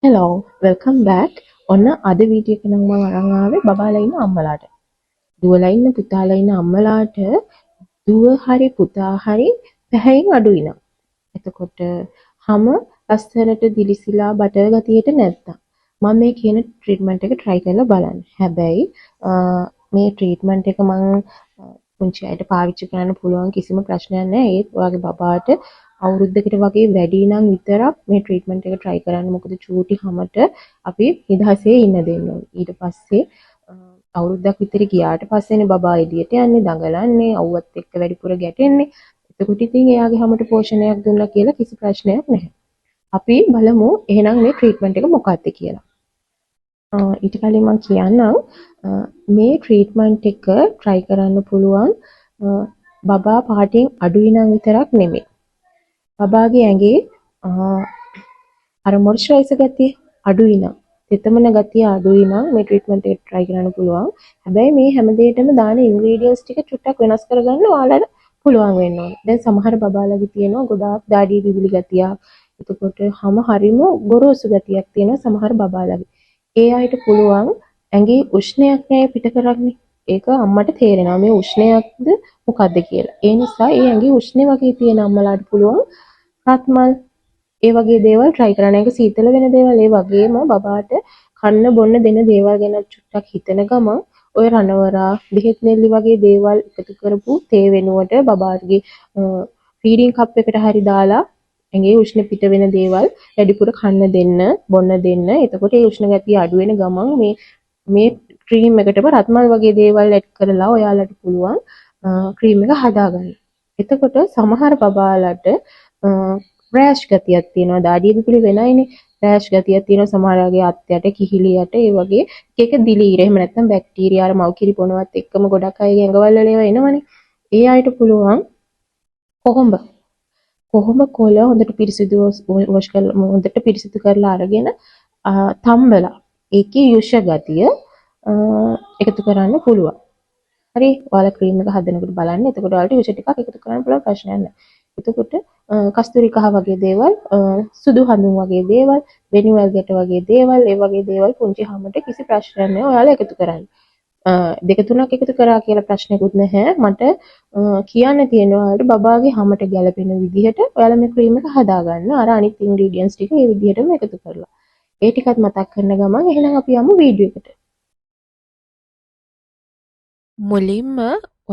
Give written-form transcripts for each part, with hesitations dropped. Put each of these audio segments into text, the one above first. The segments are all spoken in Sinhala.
Hello welcome back. ඔන්න අද වීඩියෝ එක නම් මම අරන් ආවේ බබාලා ඉන්න අම්මලාට. දුවලා ඉන්න පුතාලා ඉන්න අම්මලාට දුව හරි පුතා හරි පැහැයෙන් අඩුයි නම්. එතකොට හැම ලස්සනට දිලිසිලා බටර් ගතියට නැත්තම් මම මේ කියන ට්‍රීට්මන්ට් එක try කරලා බලන්න. හැබැයි මේ ට්‍රීට්මන්ට් එක මම පුංචි අයට පාවිච්චි කරන්න පුළුවන් කිසිම ප්‍රශ්නයක් නැහැ. ඒත් ඔයාගේ බබාට අවුරුද්දකට වගේ වැඩි නම් විතරක් මේ ට්‍රීට්මන්ට් එක try කරන්න. මොකද චූටි හැමට අපි නිදහසේ ඉන්න දෙන්න ඕනේ. ඊට පස්සේ අවුරුද්දක් විතර ගියාට පස්සේනේ බබා එළියට යන්නේ, දඟලන්නේ, අවුවත් එක්ක වැඩිපුර ගැටෙන්නේ. එතකොට ඉතින් එයාගේ හැමට පෝෂණයක් දුන්නා කියලා කිසි ප්‍රශ්නයක් නැහැ. අපි බලමු එහෙනම් මේ ට්‍රීට්මන්ට් එක මොකක්ද කියලා. ඊට කලින් මම කියන්නම් මේ ට්‍රීට්මන්ට් එක try කරන්න පුළුවන් බබා පාටින් අඩුයි නම් විතරක් නෙමෙයි. බබාගේ ඇඟේ අර මොයිස්චරයිසර් ගතිය අඩුයි නම්, තෙතමන ගතිය අඩුයි නම් මේ ට්‍රීට්මන්ට් එක try කරන්න පුළුවන්. හැබැයි මේ හැම දෙයකටම දාන ඉන්ග්‍රීඩියන්ට්ස් ටික චුට්ටක් වෙනස් කරගන්න ඔයාලට පුළුවන් වෙන්න ඕනේ. දැන් සමහර බබාලගේ තියෙනවා ගොඩාක් දාඩිය බිබිලි ගතියක්. එතකොට හැම හරිම ගොරෝසු ගතියක් තියෙනවා සමහර බබාලගේ. ඒ අයට පුළුවන් ඇඟේ උෂ්ණයක් නෑ පිට කරන්නේ. ඒක අම්මට තේරෙනවා මේ උෂ්ණයක්ද මොකද්ද කියලා. ඒ නිසා ඒ ඇඟේ උෂ්ණේ වගේ තියෙන අම්මලාට පුළුවන් රත්මල් ඒ වගේ දේවල් try කරන්න. ඒක සීතල වෙන දේවල් ඒ වගේම බබාට කන්න බොන්න දෙන දේවල් ගැන චුට්ටක් හිතන ගමන් ඔය රණවරා බෙහෙත් නෙල්ලි වගේ දේවල් එකතු කරපු තේ වෙනුවට බබාගේ ෆීඩින් කප් එකට හරි දාලා ඇඟේ උෂ්ණ පිට වෙන දේවල් වැඩිපුර කන්න දෙන්න බොන්න දෙන්න. එතකොට ඒ උෂ්ණ ගතිය අඩු වෙන ගමන් මේ ක්‍රීම් එකටම රත්මල් වගේ දේවල් ඇඩ් කරලා ඔයාලට පුළුවන් ක්‍රීම් එක හදාගන්න. එතකොට සමහර බබාලට රෑෂ් ගතියක් තියෙනවා. දාඩිය පිපිලි වෙනයිනේ. රෑෂ් ගතියක් තියෙනවා සමහරගේ අත් යට කිහිලියට ඒ වගේ එක දිලීර. එහෙම නැත්නම් බැක්ටීරියා අර මව්කිරි පොනවත් එක්කම ගොඩක් අයගේ ඇඟවල වල ඒවා එනවනේ. ඒ අයට පුළුවන් කොහොඹ කොළ හොඳට පිරිසිදු වොෂ් කරලා හොඳට පිරිසිදු කරලා අරගෙන තම්බලා ඒකේ යුෂ ගතිය එකතු කරන්න පුළුවන්. හරි ඔයාලා ක්‍රීම් එක හදනකොට බලන්න. එතකොට ඔයාලට යුෂ ටිකක් එකතු කරන්න පුළුවන් ප්‍රශ්නයක් නැහැ. එතකොට කස්තුරි කහ වගේ දේවල්, සුදු හඳුන් වගේ දේවල්, වෙනිවල් ගැට වගේ දේවල්, ඒ වගේ දේවල් පුංචි හැමට කිසි ප්‍රශ්නයක් නැහැ. ඔයාලා එකතු කරන්න. දෙක තුනක් එකතු කරා කියලා ප්‍රශ්නකුත් නැහැ. මට කියන්න තියෙනවා ඔයාලට බබාගේ හැමට ගැලපෙන විදිහට ඔයාලා මේ ක්‍රීම් එක හදාගන්න. අර අනිත් ඉන්ග්‍රීඩියන්ට්ස් ටික ඒ විදිහටම එකතු කරලා. ඒ ටිකත් මතක් කරන ගමන් එහෙනම් අපි යමු වීඩියෝ එකට. මුලින්ම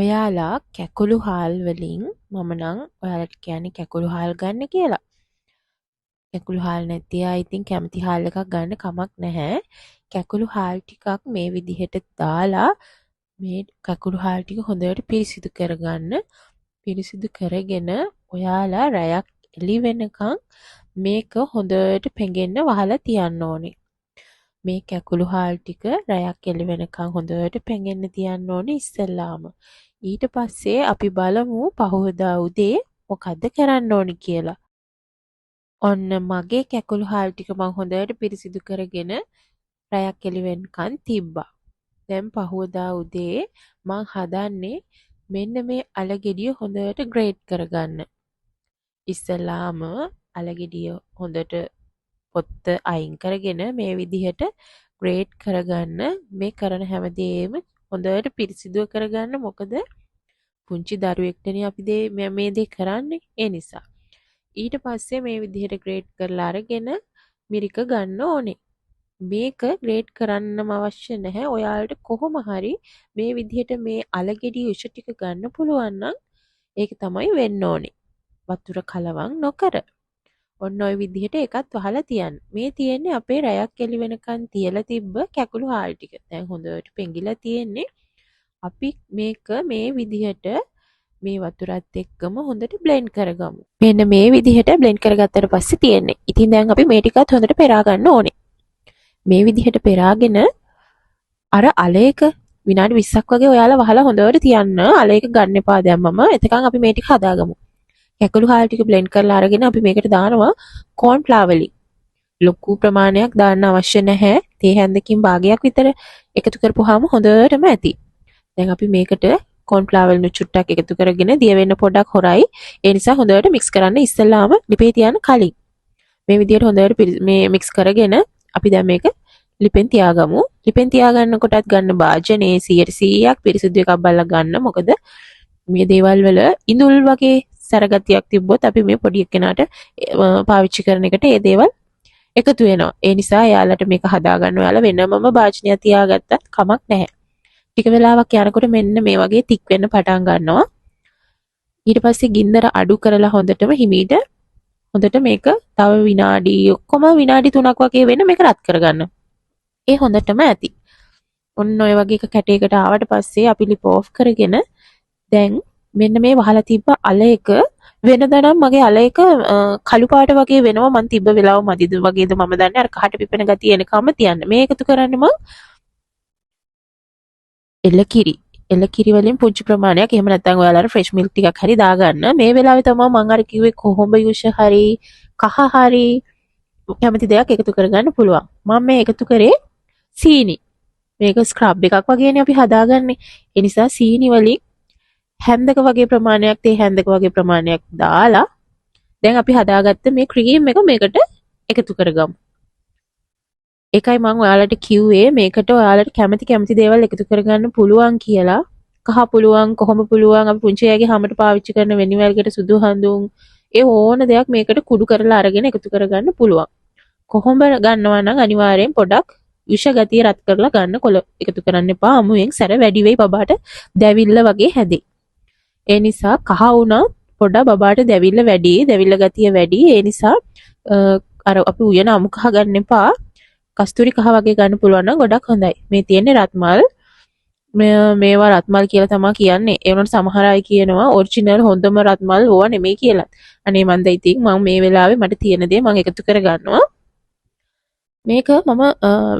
ඔයාලා කැකුළු හාල් වලින් මම නම් ඔයාලට කියන්නේ කැකුළු හාල් ගන්න කියලා. කැකුළු හාල් නැති අය ඉතින් කැමති හාල් එකක් ගන්න කමක් නැහැ. කැකුළු හාල් ටිකක් මේ විදිහට දාලා මේ කැකුළු හාල් ටික හොඳට පිරිසිදු කරගන්න. පිරිසිදු කරගෙන ඔයාලා රැයක් එළි වෙනකන් මේක හොඳට පෙඟෙන්න වහලා තියන්න ඕනේ. මේ කැකුළු හාල් ටික රැයක් එළි වෙනකන් හොඳට පෙඟෙන්න තියන්න ඕනේ ඉස්සෙල්ලාම. ඊට පස්සේ අපි බලමු පහවදා උදේ මොකද්ද කරන්න ඕනේ කියලා. ඔන්න මගේ කැකුළු හාල් ටික මම හොඳට පිරිසිදු කරගෙන රැයක් එළි වෙනකන් තිබ්බා. දැන් පහවදා උදේ මම හදන්නේ මෙන්න මේ අලගෙඩිය හොඳට ග්‍රේට් කරගන්න. ඉස්සෙල්ලාම අලගෙඩිය හොඳට පොත්ත අයින් කරගෙන මේ විදිහට ග්‍රේට් කරගන්න. මේ කරන හැමදේම හොඳට පිරිසිදුව කරගන්න. මොකද පුංචි දරුවෙක්ටනේ අපි මේ දේ කරන්නේ. ඒ නිසා ඊට පස්සේ මේ විදිහට ග්‍රේට් කරලා අරගෙන මිරික ගන්න ඕනේ. මේක ග්‍රේට් කරන්නම අවශ්‍ය නැහැ. ඔයාලට කොහොම හරි මේ විදිහට මේ අලගෙඩි යුෂ ටික ගන්න පුළුවන් නම් ඒක තමයි වෙන්න ඕනේ. වතුර කලවම් නොකර. ඔන්න ඔය විදිහට එකත් වහලා තියන්න. මේ තියෙන්නේ අපේ රැයක් එළි වෙනකන් තියලා තිබ්බ කැකුළු හාල් ටික. දැන් හොඳට පෙඟිලා තියෙන්නේ. අපි මේක මේ විදිහට මේ වතුරත් එක්කම හොඳට බ්ලෙන්ඩ් කරගමු. මෙන්න මේ විදිහට බ්ලෙන්ඩ් කරගත්තට පස්සේ තියෙන්නේ. ඉතින් දැන් අපි මේ ටිකත් හොඳට පෙරා ගන්න ඕනේ. මේ විදිහට පෙරාගෙන අර අලයක විනාඩි 20ක් වගේ ඔයාලා වහලා හොඳට තියන්න. අලයක ගන්න එපා දැම්මම. එතකන් අපි මේ ටික හදාගමු. කැකුළු හාල් ටික බ්ලෙන්ඩ් කරලා අරගෙන අපි මේකට දානවා කෝන් ෆ්ලාවර්. ලොකු ප්‍රමාණයක් දාන්න අවශ්‍ය නැහැ. තේ හැන්දකින් භාගයක් විතර එකතු කරපුවාම හොඳටම ඇති. දැන් අපි මේකට කෝන් ෆ්ලාවර් නු චුට්ටක් එකතු කරගෙන දිය වෙන්න පොඩක් හොරයි. ඒ නිසා හොඳට මික්ස් කරන්න ඉස්සෙල්ලාම ලිපේ තියන්න කලින්. මේ විදිහට හොඳට මේ මික්ස් කරගෙන අපි දැන් මේක ලිපෙන් තියාගමු. ලිපෙන් තියාගන්නකොටත් ගන්න භාජනයේ 100%ක් පිරිසිදු එකක් බලලා ගන්න. මොකද මේ දේවල් වල ඉඳුල් වගේ සැරගතියක් තිබ්බොත් අපි මේ පොඩි එක්කෙනාට පාවිච්චි කරන එකට ඒ දේවල් එකතු වෙනවා. ඒ නිසා එයාලට මේක හදාගන්න ඔයාලා වෙනමම භාජනයක් තියාගත්තත් කමක් නැහැ. ටික වෙලාවක් යනකොට මෙන්න මේ වගේ තික් වෙන්න පටන් ගන්නවා. ඊට පස්සේ ගින්දර අඩු කරලා හොඳට මේක තව විනාඩි ඔක්කොම විනාඩි 3ක් වගේ වෙන මේක රත් කරගන්න. ඒ හොඳටම ඇති. ඔන්න ඔය වගේ එක කැටයකට ආවට පස්සේ අපි ලිප ඕෆ් කරගෙන දැන් මෙන්න මේ වහලා තිබ්බ අල එක වෙනදා නම් මගේ අල එක කළු පාට වගේ වෙනවා. මං තිබ්බ වෙලාව මදිද වගේද මම දන්නේ. අර කහට පිපෙන ගතිය එනකම තියන්න. මේ එකතු කරන්නේ මං එලකිරි වලින් පුංචි ප්‍රමාණයක්. එහෙම නැත්නම් ඔයාලා ෆ්‍රෙෂ් මිල්ක් ටිකක් හරි දාගන්න. මේ වෙලාවේ තමයි මම අර කිව්වේ කොහොඹ යුෂ හරි කහ හරි කැමති දෙයක් එකතු කරගන්න පුළුවන්. මම මේ එකතු කරේ සීනි. මේක ස්ක්‍රබ් එකක් වගේනේ අපි හදාගන්නේ. ඒ නිසා සීනි වලින් හැන්දක වගේ ප්‍රමාණයක් තේ හැන්දක වගේ ප්‍රමාණයක් දාලා දැන් අපි හදාගත්ත මේ ක්‍රීම් එක මේකට එකතු කරගමු. ඒකයි මම ඔයාලට කිව්වේ මේකට ඔයාලට කැමති දේවල් එකතු කරගන්න පුළුවන් කියලා. කහ පුළුවන්, කොහොම පුළුවන්, අපි පුංචි අයගේ හැමට පාවිච්චි කරන වෙනිවැල්කට සුදු හඳුන් ඒ ඕන දෙයක් මේකට කුඩු කරලා අරගෙන එකතු කරගන්න පුළුවන්. කොහොම ගන්නවා නම් අනිවාර්යෙන් පොඩක් විෂ ගතිය රත් කරලා ගන්න. කොළ එකතු කරන්න එපා. අමුයෙන් සැර වැඩි වෙයි බබාට දැවිල්ල වගේ හැදේ. ඒ නිසා කහ වුණා පොඩක් බබාට දැවිල්ල වැඩි, දැවිල්ල ගතිය වැඩි. ඒ නිසා අර අපි උයන අමු කහ ගන්න එපා. කස්තුරි කහ වගේ ගන්න පුළුවන් නම් ගොඩක් හොඳයි. මේ තියෙන්නේ රත්මල්. මේවා රත්මල් කියලා තමයි කියන්නේ. ඒ වුණාට සමහර අය කියනවා ඔරිජිනල් හොඳම රත්මල් ඕවා නෙමෙයි කියලා. අනේ මන්ද ඉතින් මම මේ වෙලාවේ මට තියෙන දේ මම එකතු කරගන්නවා. මේක මම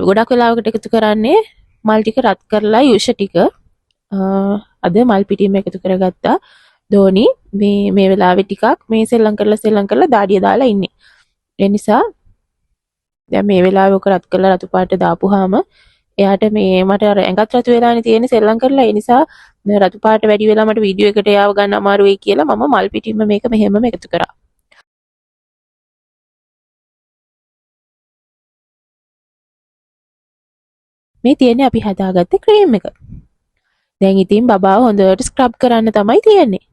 ගොඩක් වෙලාවකට එකතු කරන්නේ මල් ටික රත් කරලා යුෂ ටික අද මල් පිටින්ම එකතු කරගත්තා. දෝනි මේ වෙලාවේ ටිකක් මේ සෙල්ලම් කරලා දාඩිය දාලා ඉන්නේ. ඒ නිසා දැන් මේ වෙලාවේ ඔක රත් කරලා රතු පාට දාපුවාම එයාට මේ මට අර ඇඟත් රතු වෙලානේ තියෙන්නේ සෙල්ලම් කරලා. ඒ නිසා රතු පාට වැඩි වෙලා මට වීඩියෝ එකට යාව ගන්න අමාරු වෙයි කියලා මම මල් පිටින්ම මේක මෙහෙමම එකතු කරා. මේ තියෙන්නේ අපි හදාගත්ත ක්‍රීම් එක. දැන් ඉතින් බබාව හොඳට ස්ක්‍රබ් කරන්න තමයි තියෙන්නේ.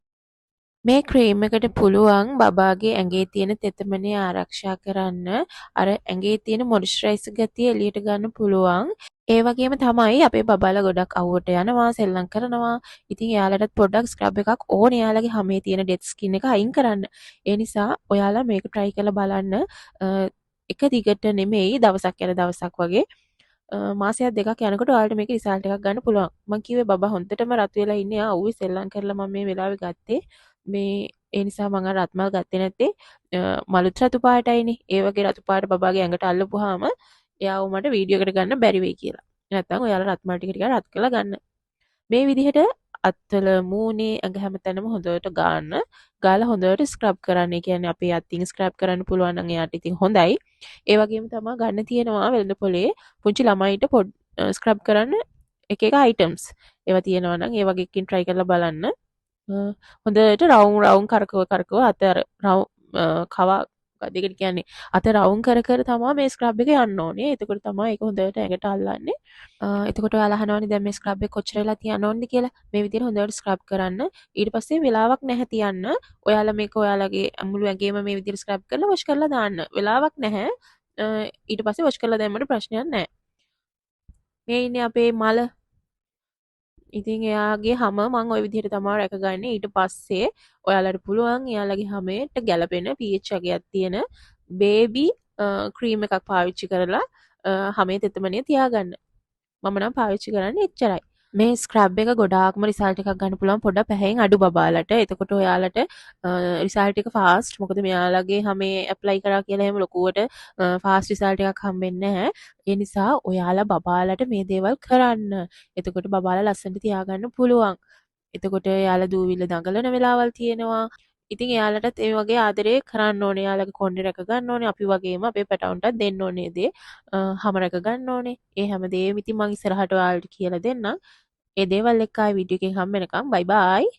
මේ ක්‍රීම් එකට පුළුවන් බබාගේ ඇඟේ තියෙන තෙතමනය ආරක්ෂා කරන්න. අර ඇඟේ තියෙන මොයිස්චරයිසර් ගතිය එළියට ගන්න පුළුවන්. ඒ වගේම තමයි අපේ බබාලා ගොඩක් අවුවට යනවා, සෙල්ලම් කරනවා. ඉතින් එයාලටත් පොඩ්ඩක් ස්ක්‍රබ් එකක් ඕනේ එයාලගේ හැමේ තියෙන ඩෙඩ් ස්කින් එක අයින් කරන්න. ඒ නිසා ඔයාලා මේක try කරලා බලන්න. එක දිගට නෙමෙයි දවසක් යන දවසක් වගේ මාසයක් දෙකක් යනකොට ඔයාලට මේක රිසල්ට් එකක් ගන්න පුළුවන්. මම කිව්වේ බබා හොන්දටම රතු වෙලා ඉන්නේ. ආ සෙල්ලම් කරලා මම මේ වෙලාවේ ගත්තේ. මේ ඒ නිසා මම අර රත්මල් ගත්තේ නැත්තේ මලුත් රතු පාටයිනේ. ඒ වගේ රතු පාට බබාගේ ඇඟට අල්ලපුවාම එයාව මට වීඩියෝ එකට ගන්න බැරි වෙයි කියලා. නැත්තම් ඔයාලා රත්මල් ටික රත් කරලා ගන්න. මේ විදිහට අත්වල මූණේ ඇඟ හැමතැනම හොඳට ගාන්න. ගාලා හොඳට ස්ක්‍රබ් කරන්න. ඒ කියන්නේ අපේ අතින් ස්ක්‍රබ් කරන්න පුළුවන් නම් එයාට ඉතින් හොඳයි. ඒ වගේම තමයි ගන්න තියෙනවා වෙළඳ පොලේ පුංචි ළමයිට ස්ක්‍රබ් කරන්න එක අයිටම්ස්. ඒවා තියෙනවා නම් ඒ වගේ එකකින් try කරලා බලන්න. හොඳට රවුම් කරකව අතර කවා දෙකට කියන්නේ අත රවුම් කර තමයි මේ ස්ක්‍රබ් එක යන්න ඕනේ. එතකොට තමයි ඒක හොඳට ඇඟට අල්ලන්නේ. එතකොට ඔයාලා අහනවනේ දැන් මේ ස්ක්‍රබ් එක කොච්චර වෙලා තියන්න ඕනද කියලා. මේ විදිහට හොඳට ස්ක්‍රබ් කරන්න. ඊට පස්සේ වෙලාවක් නැහැ තියන්න. ඔයාලා මේක ඔයාලගේ මුළු ඇඟේම මේ විදිහට ස්ක්‍රබ් කරලා වොෂ් කරලා දාන්න. වෙලාවක් නැහැ. ඊට පස්සේ වොෂ් කරලා දැම්මට ප්‍රශ්නයක් නැහැ. මේ ඉන්නේ අපේ මල. ඉතින් එයාගේ හැම මම ওই විදිහට තමයි රැකගන්නේ. ඊට පස්සේ ඔයාලට පුළුවන් එයාලගේ හැමේට ගැලපෙන pH එකක් තියෙන බේබි ක්‍රීම් එකක් පාවිච්චි කරලා හැමේ තෙතමනිය තියාගන්න. මම නම් පාවිච්චි කරන්නේ එච්චරයි. මේ ස්ක්‍රබ් එක ගොඩාක්ම රිසල්ට් එකක් ගන්න පුළුවන් පොඩ්ඩක් පැහැයෙන් අඩු බබාලට. එතකොට ඔයාලට රිසල්ට් එක ෆාස්ට්. මොකද මෙයාලගේ හැමේ ඇප්ලයි කරා කියලා එහෙම ලොකුවට ෆාස්ට් රිසල්ට් එකක් හම්බෙන්නේ නැහැ. ඒ නිසා ඔයාලා බබාලට මේ දේවල් කරන්න. එතකොට බබාලා ලස්සනට තියාගන්න පුළුවන්. එතකොට එයාලා දූවිල්ල දඟලන වෙලාවල් තියෙනවා. ඉතින් එයාලටත් ඒ වගේ ආදරේ කරන්න ඕනේ. එයාලගේ කොණ්ඩේ රැක ගන්න ඕනේ. අපි වගේම අපේ පැටවුන්ටත් දෙන්න ඕනේ දේ. හැම රැක ගන්න ඕනේ. ඒ හැම දේම ඉතින් මම ඉස්සරහට ඔයාලට කියලා දෙන්නම්. ඒ දේවල් එක්ක ආයි වීඩියෝ එකකින් හම්බ වෙනකම් බයි බයි.